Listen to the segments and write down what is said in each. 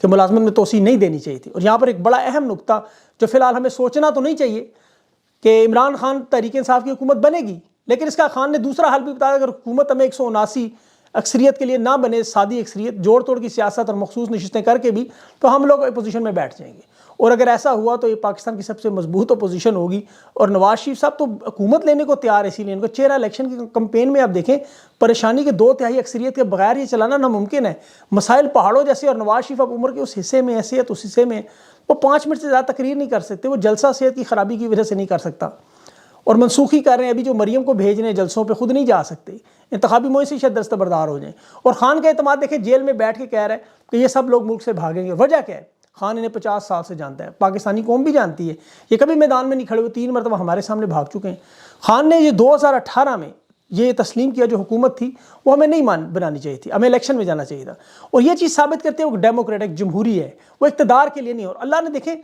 کہ ملازمت میں توسیع نہیں دینی چاہیے تھی. اور یہاں پر ایک بڑا اہم نقطہ جو فی الحال ہمیں سوچنا تو نہیں چاہیے کہ عمران خان تحریک انصاف کی حکومت بنے گی، لیکن اس کا خان نے دوسرا حل بھی بتایا، اگر حکومت ہمیں 179 اکثریت کے لیے نہ بنے، سادی اکثریت، جوڑ توڑ کی سیاست اور مخصوص نشستیں کر کے بھی، تو ہم لوگ اپوزیشن میں بیٹھ جائیں گے. اور اگر ایسا ہوا تو یہ پاکستان کی سب سے مضبوط اپوزیشن ہوگی. اور نواز شریف صاحب تو حکومت لینے کو تیار ہے، اسی لیے ان کو چہرہ الیکشن کی کمپین میں آپ دیکھیں پریشانی کے 2/3 اکثریت کے بغیر یہ چلانا ناممکن ہے. مسائل پہاڑوں جیسے، اور نواز شریف اب عمر کے اس حصے میں حیثیت اس حصے میں وہ 5 منٹ سے زیادہ تقریر نہیں کر سکتے، وہ جلسہ صحت کی خرابی کی وجہ سے نہیں کر سکتا. اور منسوخی کر رہے ہیں ابھی جو مریم کو بھیج رہے ہیں جلسوں پہ، خود نہیں جا سکتے، انتخابی مہم سے شاید دستبردار ہو جائیں. اور خان کا اعتماد دیکھیں جیل میں بیٹھ کے کہہ رہا ہے کہ یہ سب لوگ ملک سے بھاگیں گے. وجہ کیا ہے؟ خان انہیں 50 سال سے جانتا ہے، پاکستانی قوم بھی جانتی ہے، یہ کبھی میدان میں نہیں کھڑے ہوئے، 3 مرتبہ ہمارے سامنے بھاگ چکے ہیں. خان نے یہ 2018 میں یہ تسلیم کیا جو حکومت تھی وہ ہمیں نہیں بنانی چاہیے تھی، ہمیں الیکشن میں جانا چاہیے تھا. اور یہ چیز ثابت کرتے ہیں وہ ڈیموکریٹک جمہوری ہے، وہ اقتدار کے لیے نہیں. اور اللہ نے دیکھیں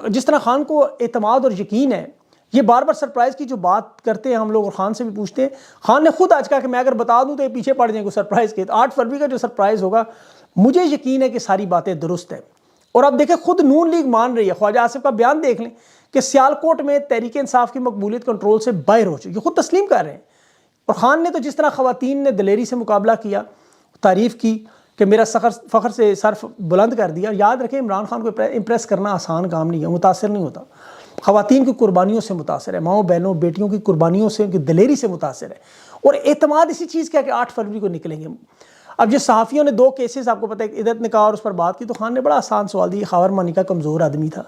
جس طرح خان کو اعتماد اور یقین ہے، یہ بار بار سرپرائز کی جو بات کرتے ہیں ہم لوگ، اور خان سے بھی پوچھتے ہیں، خان نے خود آج کہا کہ میں اگر بتا دوں تو یہ پیچھے پڑ جائیں گے سرپرائز کے. 8 فروری کا جو سرپرائز ہوگا مجھے یقین ہے کہ ساری باتیں درست ہیں. اور اب دیکھیں خود نون لیگ مان رہی ہے، خواجہ آصف کا بیان دیکھ لیں کہ سیالکوٹ میں تحریک انصاف کی مقبولیت کنٹرول سے باہر ہو چکی، خود تسلیم کر رہے ہیں. اور خان نے تو جس طرح خواتین نے دلیری سے مقابلہ کیا، تعریف کی کہ میرا فخر سے سر بلند کر دیا. یاد رکھیں عمران خان کو امپریس کرنا آسان کام نہیں ہے، متاثر نہیں ہوتا. خواتین کی قربانیوں سے متاثر ہے، ماؤں بہنوں بیٹیوں کی قربانیوں سے، ان کی دلیری سے متاثر ہے. اور اعتماد اسی چیز کا کہ 8 فروری کو نکلیں گے. اب جس صحافیوں نے 2 کیسز آپ کو پتہ ہے عدت نے کہا اور اس پر بات کی، تو خان نے بڑا آسان سوال دیا. خاور مانی کا کمزور آدمی تھا،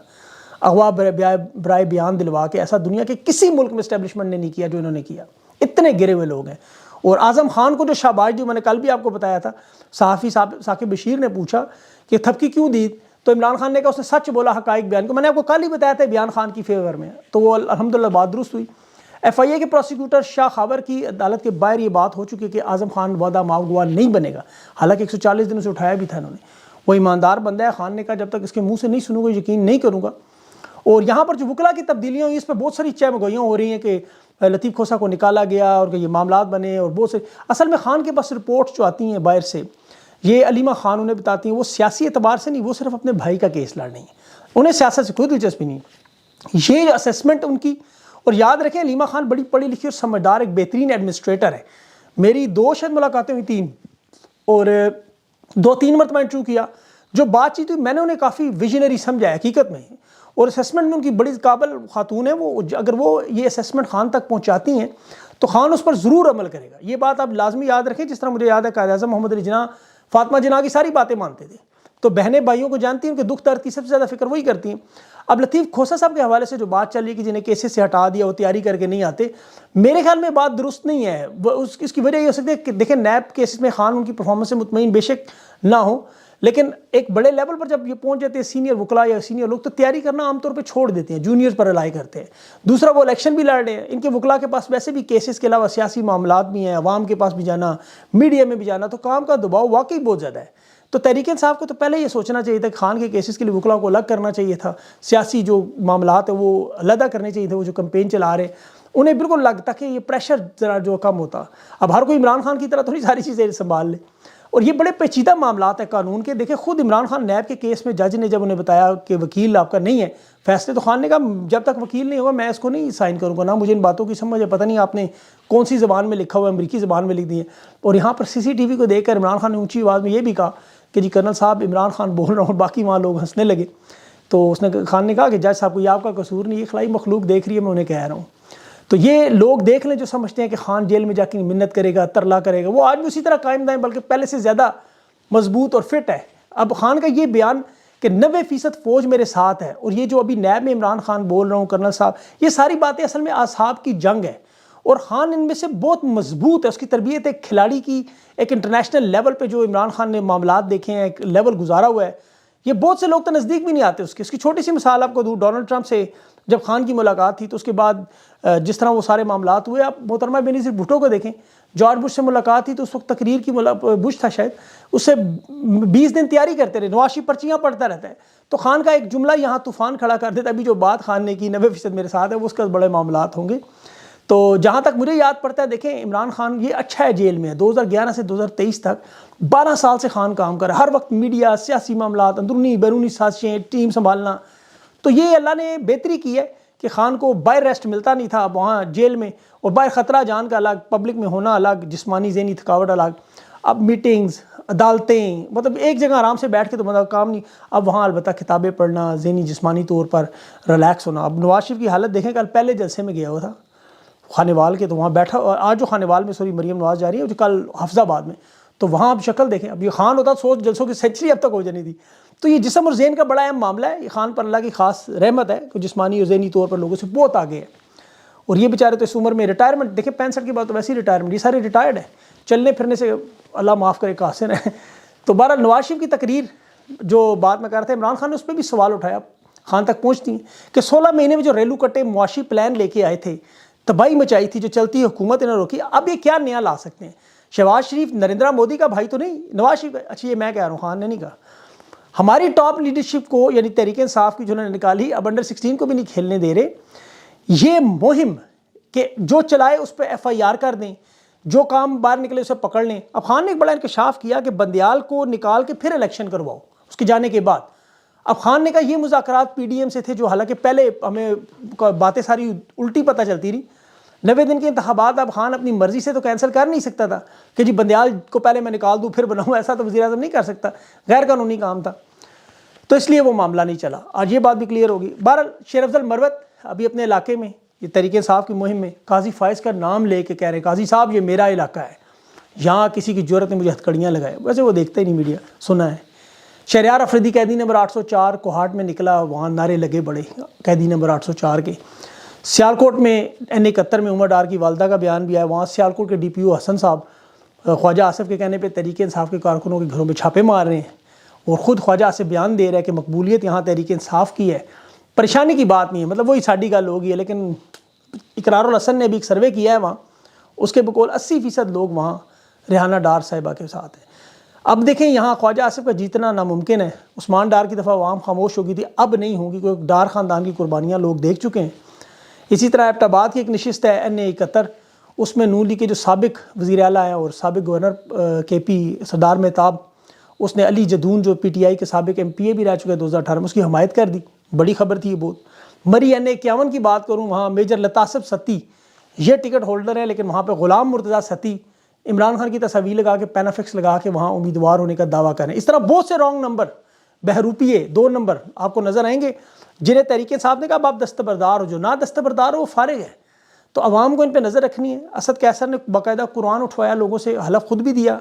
اغوا برائے بیان دلوا کے ایسا دنیا کے کسی ملک میں اسٹیبلشمنٹ نے نہیں کیا جو انہوں نے کیا. اتنے گرے ہوئے لوگ ہیں. اور اعظم خان کو جو شاباش دی، میں نے کل بھی آپ کو بتایا تھا، صحافی ثاقب بشیر نے پوچھا کہ تھپکی کیوں دی، تو عمران خان نے کہا اس نے سچ بولا حقائق بیان کو. میں نے آپ کو کل ہی بتایا تھا بیان خان کی فیور میں، تو وہ الحمدللہ بات درست ہوئی. ایف آئی اے کے پروسیکیوٹر شاہ خاور کی عدالت کے باہر یہ بات ہو چکی کہ اعظم خان وعدہ معاف گوا نہیں بنے گا، حالانکہ 140 دنوں سے اٹھایا بھی تھا انہوں نے. وہ ایماندار بندہ ہے. خان نے کہا جب تک اس کے منہ سے نہیں سنوں گا یقین نہیں کروں گا. اور یہاں پر جو وکلا کی تبدیلیاں ہوئی اس پہ بہت ساری چہمگوئیاں ہو رہی ہیں کہ لطیف کھوسہ کو نکالا گیا اور کہ یہ معاملات بنے، اور بہت سے اصل میں خان کے پاس رپورٹس جو آتی ہیں باہر سے، یہ علیمہ خان انہیں بتاتی ہیں، وہ سیاسی اعتبار سے نہیں، وہ صرف اپنے بھائی کا کیس لڑ رہی ہیں، انہیں سیاست سے کوئی دلچسپی نہیں. یہ اسیسمنٹ ان کی. اور یاد رکھیں علیمہ خان بڑی پڑھی لکھی اور سمجھدار ایک بہترین ایڈمنسٹریٹر ہے. میری 2 شاید ملاقاتیں ہوئی 3، اور 2-3 مرتبہ انٹرویو کیا. جو بات چیت ہوئی میں نے انہیں کافی ویژنری سمجھا ہے حقیقت میں، اور اسیسمنٹ میں ان کی بڑی قابل خاتون ہیں. وہ اگر وہ یہ اسیسمنٹ خان تک پہنچاتی ہیں تو خان اس پر ضرور عمل کرے گا. یہ بات آپ لازمی یاد رکھیں. جس طرح مجھے یاد ہے قائد اعظم محمد علی جناح فاطمہ جناح کی ساری باتیں مانتے تھے، تو بہنیں بھائیوں کو جانتی ہیں، ان کے دکھ درد کی سب سے زیادہ فکر وہی کرتی ہیں. اب لطیف کھوسہ صاحب کے حوالے سے جو بات چل رہی ہے کہ جنہیں کیسز سے ہٹا دیا، وہ تیاری کر کے نہیں آتے، میرے خیال میں بات درست نہیں ہے. اس کی وجہ یہ ہو سکتی ہے کہ دیکھیں نیب کیسز میں خان ان کی پرفارمنس سے مطمئن بے شک نہ ہو، لیکن ایک بڑے لیول پر جب یہ پہنچ جاتے ہیں سینئر وکلا یا سینئر لوگ، تو تیاری کرنا عام طور پہ چھوڑ دیتے ہیں، جونیئرز پر رلائی کرتے ہیں. دوسرا وہ الیکشن بھی لڑ رہے ہیں، ان کے وکلا کے پاس ویسے بھی کیسز کے علاوہ سیاسی معاملات بھی ہیں، عوام کے پاس بھی جانا، میڈیا میں بھی جانا، تو کام کا دباؤ واقعی بہت زیادہ ہے. تو تحریک انصاف کو تو پہلے یہ سوچنا چاہیے تھا کہ خان کے کیسز کے لیے وکلا کو الگ کرنا چاہیے تھا، سیاسی جو معاملات ہیں وہ علیحدہ کرنے چاہیے تھے. وہ جو کمپین چلا رہے انہیں بالکل لگتا کہ یہ پریشر ذرا جو کم ہوتا. اب ہر کوئی عمران خان کی طرح تھوڑی ساری چیزیں سنبھال لے، اور یہ بڑے پیچیدہ معاملات ہیں قانون کے. دیکھیں خود عمران خان نیب کے کیس میں جج نے جب انہیں بتایا کہ وکیل آپ کا نہیں ہے فیصلے، تو خان نے کہا جب تک وکیل نہیں ہوگا میں اس کو نہیں سائن کروں گا، نہ مجھے ان باتوں کی سمجھ ہے، پتہ نہیں آپ نے کون سی زبان میں لکھا ہوا ہے، امریکی زبان میں لکھ دی ہے. اور یہاں پر CCTV کو دیکھ کر عمران خان نے اونچی آواز میں یہ بھی کہا کہ جی کرنل صاحب عمران خان بول رہا ہوں، اور باقی وہاں لوگ ہنسنے لگے. تو خان نے کہا کہ جج صاحب کو یہ آپ کا قصور نہیں، یہ خلائی مخلوق دیکھ رہی ہے، میں انہیں کہہ رہا ہوں. تو یہ لوگ دیکھ لیں جو سمجھتے ہیں کہ خان جیل میں جا کے منت کرے گا، ترلا کرے گا، وہ آج بھی اسی طرح قائم دائیں بلکہ پہلے سے زیادہ مضبوط اور فٹ ہے. اب خان کا یہ بیان کہ 90% فوج میرے ساتھ ہے، اور یہ جو ابھی نیب میں عمران خان بول رہا ہوں کرنل صاحب، یہ ساری باتیں اصل میں اصحاب کی جنگ ہے، اور خان ان میں سے بہت مضبوط ہے. اس کی تربیت ایک کھلاڑی کی، ایک انٹرنیشنل لیول پہ جو عمران خان نے معاملات دیکھے ہیں، ایک لیول گزارا ہوا ہے. یہ بہت سے لوگ تو نزدیک بھی نہیں آتے اس کی چھوٹی سی مثال آپ کو دوں. ڈونلڈ ٹرمپ سے جب خان کی ملاقات تھی تو اس کے بعد جس طرح وہ سارے معاملات ہوئے، آپ محترمہ بینظیر بھٹو کو دیکھیں، جارج بش سے ملاقات تھی تو اس وقت تقریر کی بش تھا شاید، اس سے 20 دن تیاری کرتے رہے، نواز شریف پرچیاں پڑھتا رہتا ہے. تو خان کا ایک جملہ یہاں طوفان کھڑا کر دیتا. ابھی جو بات خان نے کی 90% میرے ساتھ ہے، وہ اس کے بڑے معاملات ہوں گے. تو جہاں تک مجھے یاد پڑتا ہے دیکھیں عمران خان یہ اچھا ہے جیل میں ہے، 2011 سے 2023 تک 12 سال سے خان کام کر رہا ہے، ہر وقت میڈیا، سیاسی معاملات، اندرونی بیرونی سازشیں، ٹیم سنبھالنا، تو یہ اللہ نے بہتری کی ہے کہ خان کو باہر ریسٹ ملتا نہیں تھا اب وہاں جیل میں، اور باہر خطرہ جان کا الگ، پبلک میں ہونا الگ، جسمانی ذہنی تھکاوٹ الگ، اب میٹنگز، عدالتیں، مطلب ایک جگہ آرام سے بیٹھ کے تو مطلب کام نہیں، اب وہاں البتہ کتابیں پڑھنا، ذہنی جسمانی طور پر ریلیکس ہونا۔ اب نواز شریف کی حالت دیکھیں، کل پہلے جلسے میں گیا ہوا تھا خانیوال کے، تو وہاں بیٹھا، اور آج جو خانیوال میں مریم نواز جا رہی ہے جو کل حفظ آباد میں، تو وہاں اب شکل دیکھیں، اب یہ خان ہوتا سوچ جلسوں کی سینچری اب تک ہو جانی تھی۔ تو یہ جسم اور ذہن کا بڑا اہم معاملہ ہے، یہ خان پر اللہ کی خاص رحمت ہے کہ جسمانی اور ذہنی طور پر لوگوں سے بہت آگے ہے، اور یہ بیچارے تو اس عمر میں ریٹائرمنٹ دیکھیں، 65 کی بات تو ویسے ہی ریٹائرمنٹ، یہ سارے ریٹائرڈ ہیں، چلنے پھرنے سے اللہ معاف کرے قاصر ہیں۔ تو بہرحال نواز شریف کی تقریر جو بات میں کر رہا تھا، عمران خان نے اس پہ بھی سوال اٹھایا، خان تک پہنچتی ہیں کہ 16 مہینے میں جو ریلو کٹے معاشی پلان لے کے آئے تھے، تباہی مچائی تھی، جو چلتی حکومت انہوں نے روکی، اب یہ کیا نیا لا سکتے ہیں؟ شہباز شریف نریندر مودی کا بھائی تو نہیں، نواز شریف، اچھا یہ میں کہہ رہا ہوں، خان نے نہیں کہا۔ ہماری ٹاپ لیڈرشپ کو یعنی تحریک انصاف کی جو انہوں نے نکالی، اب انڈر 16 کو بھی نہیں کھیلنے دے رہے، یہ مہم کہ جو چلائے اس پہ FIR کر دیں، جو کام باہر نکلے اسے پکڑ لیں۔ اب خان نے ایک بڑا انکشاف کیا کہ بندیال کو نکال کے پھر الیکشن کرواؤ اس کے جانے کے بعد۔ اب خان نے کہا یہ مذاکرات PDM سے تھے، جو حالانکہ پہلے ہمیں باتیں ساری الٹی پتہ چلتی رہی، 90 دن کے انتخابات اب خان اپنی مرضی سے تو کینسل کر نہیں سکتا تھا کہ جی بندیال کو پہلے میں نکال دوں پھر بناؤں، ایسا تو وزیر اعظم نہیں کر سکتا، غیر قانونی کام تھا، تو اس لیے وہ معاملہ نہیں چلا۔ آج یہ بات بھی کلیئر ہوگی۔ بہرحال شیر افضل مروت ابھی اپنے علاقے میں یہ تحریک انصاف کی مہم میں قاضی فائز کا نام لے کے کہہ رہے ہیں قاضی صاحب یہ میرا علاقہ ہے، یہاں کسی کی جرت نے مجھے ہتھکڑیاں لگائے، ویسے وہ دیکھتے ہی نہیں میڈیا، سنا ہے۔ شہریار افریدی قیدی نمبر 804 کوہاٹ میں نکلا، وہاں نعرے لگے بڑے قیدی نمبر 804 کے۔ سیالکوٹ میں N71 میں عمر ڈار کی والدہ کا بیان بھی آیا، وہاں سیالکوٹ کے DPO حسن صاحب خواجہ آصف کے کہنے پہ تحریک انصاف کے کارکنوں کے گھروں میں چھاپے مار رہے ہیں، اور خود خواجہ آصف بیان دے رہا ہے کہ مقبولیت یہاں تحریک انصاف کی ہے، پریشانی کی بات نہیں ہے، مطلب وہی ساڈی گل ہوگی ہے، لیکن اقرار الحسن نے بھی ایک سروے کیا ہے وہاں، اس کے بقول 80% لوگ وہاں ریحانہ ڈار صاحبہ کے ساتھ ہیں۔ اب دیکھیں یہاں خواجہ آصف کا جیتنا ناممکن ہے، عثمان ڈار کی دفعہ عوام خاموش ہو گئی تھی، اب نہیں ہوگی، کیونکہ ڈار خاندان کی قربانیاں لوگ دیکھ چکے ہیں۔ اسی طرح ایبٹ آباد کی ایک نشست ہے N71، اس میں نون لیگ کے جو سابق وزیر اعلیٰ ہیں اور سابق گورنر KP سردار مہتاب، اس نے علی جدون جو PTI کے سابق MPA بھی رہ چکے 2018 میں، اس کی حمایت کر دی، بڑی خبر تھی یہ بہت۔ مری N51 کی بات کروں، وہاں میجر لطاسب ستی یہ ٹکٹ ہولڈر ہیں، لیکن وہاں پہ غلام مرتضیٰ ستی عمران خان کی تصاویر لگا کے پینافکس لگا کے وہاں امیدوار ہونے کا دعویٰ کریں۔ اس طرح بہت سے رانگ نمبر، بہروپیے 2 نمبر آپ کو نظر آئیں گے، جنہیں تحریک انصاف نے کہا اب آپ دستبردار ہو، جو نہ دستبردار ہو وہ فارغ ہے۔ تو عوام کو ان پہ نظر رکھنی ہے۔ اسد کیسر نے باقاعدہ قرآن اٹھوایا، لوگوں سے حلف خود بھی دیا،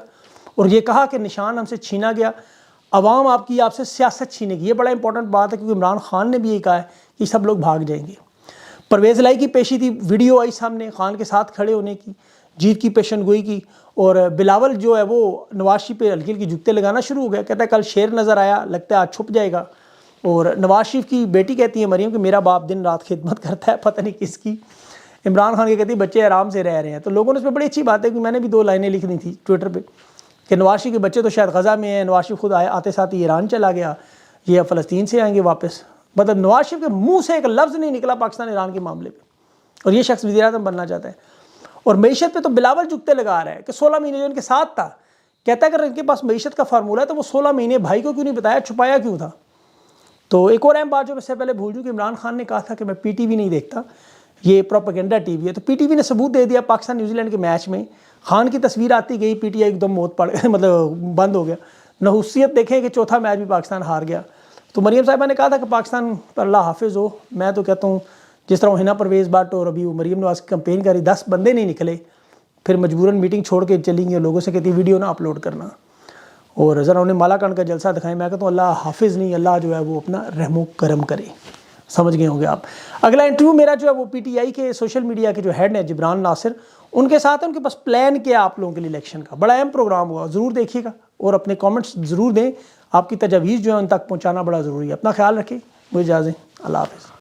اور یہ کہا کہ نشان ہم سے چھینا گیا، عوام آپ سے سیاست چھینے گی۔ یہ بڑا امپورٹنٹ بات ہے، کیونکہ عمران خان نے بھی یہ کہا ہے کہ سب لوگ بھاگ جائیں گے۔ پرویز الہی کی پیشی تھی، ویڈیو آئی سامنے خان کے ساتھ کھڑے ہونے کی، جیت کی پیشن گوئی کی، اور بلاول جو ہے وہ نواز شریف پہ ہلکی ہلکی جھکتے لگانا شروع ہو گیا، کہتا ہے کل شیر نظر آیا، لگتا ہے آج چھپ جائے گا۔ اور نواز شریف کی بیٹی کہتی ہے مریم کہ میرا باپ دن رات خدمت کرتا ہے، پتہ نہیں کس کی۔ عمران خان کی کہتی ہے بچے آرام سے رہ رہے ہیں۔ تو لوگوں نے اس میں بڑی اچھی بات ہے کہ میں نے بھی 2 لائنیں لکھنی تھی ٹویٹر پہ کہ نواز شریف کے بچے تو شاید غزہ میں ہیں، نواز شریف خود آتے ساتھ ہی ایران چلا گیا، یہ فلسطین سے آئیں گے واپس۔ مطلب نواز شریف کے منہ سے ایک لفظ نہیں نکلا پاکستان ایران کے معاملے پہ، اور یہ شخص وزیر اعظم بننا چاہتا ہے۔ اور معیشت پہ تو بلاول جھکتے لگا رہا ہے کہ 16 مہینے جو ان کے ساتھ تھا، کہتا ہے اگر ان کے پاس معیشت کا فارمولہ ہے تو وہ 16 مہینے بھائی کو کیوں نہیں بتایا، چھپایا کیوں تھا۔ تو ایک اور اہم بات جو میں سے پہلے بھول جوں کہ عمران خان نے کہا تھا کہ میں PTV نہیں دیکھتا، یہ پروپیگنڈا TV ہے، تو PTV نے ثبوت دے دیا پاکستان نیوزی لینڈ کے میچ میں خان کی تصویر آتی گئی، PTI ایک دم موت پڑ مطلب بند ہو گیا۔ نحوسیت دیکھیں کہ چوتھا میچ بھی پاکستان ہار گیا۔ تو مریم صاحبہ نے کہا تھا کہ پاکستان پر اللہ حافظ ہو، میں تو کہتا ہوں جس طرح ہنا پرویز بٹ اور ابھی وہ مریم نواز کی کمپین کری، 10 بندے نہیں نکلے، پھر مجبوراً میٹنگ چھوڑ کے چلی گئی اور لوگوں سے کہتی ویڈیو نہ اپلوڈ کرنا، اور ذرا انہیں مالا کنڈ کا جلسہ دکھائیں۔ میں کہتا ہوں اللہ حافظ نہیں، اللہ جو ہے وہ اپنا رحم و کرم کرے۔ سمجھ گئے ہوں گے آپ۔ اگلا انٹرویو میرا جو ہے وہ PTI کے سوشل میڈیا کے جو ہیڈ ہیں جبران ناصر، ان کے ساتھ ہے، ان کے پاس پلان کیا آپ لوگوں کے لیے الیکشن کا، بڑا اہم پروگرام ہوا، ضرور دیکھیے گا اور اپنے کامنٹس ضرور دیں، آپ کی تجاویز جو ہے ان تک پہنچانا بڑا ضروری ہے۔ اپنا خیال رکھیں، مجھے اجازت دیں، اللہ حافظ۔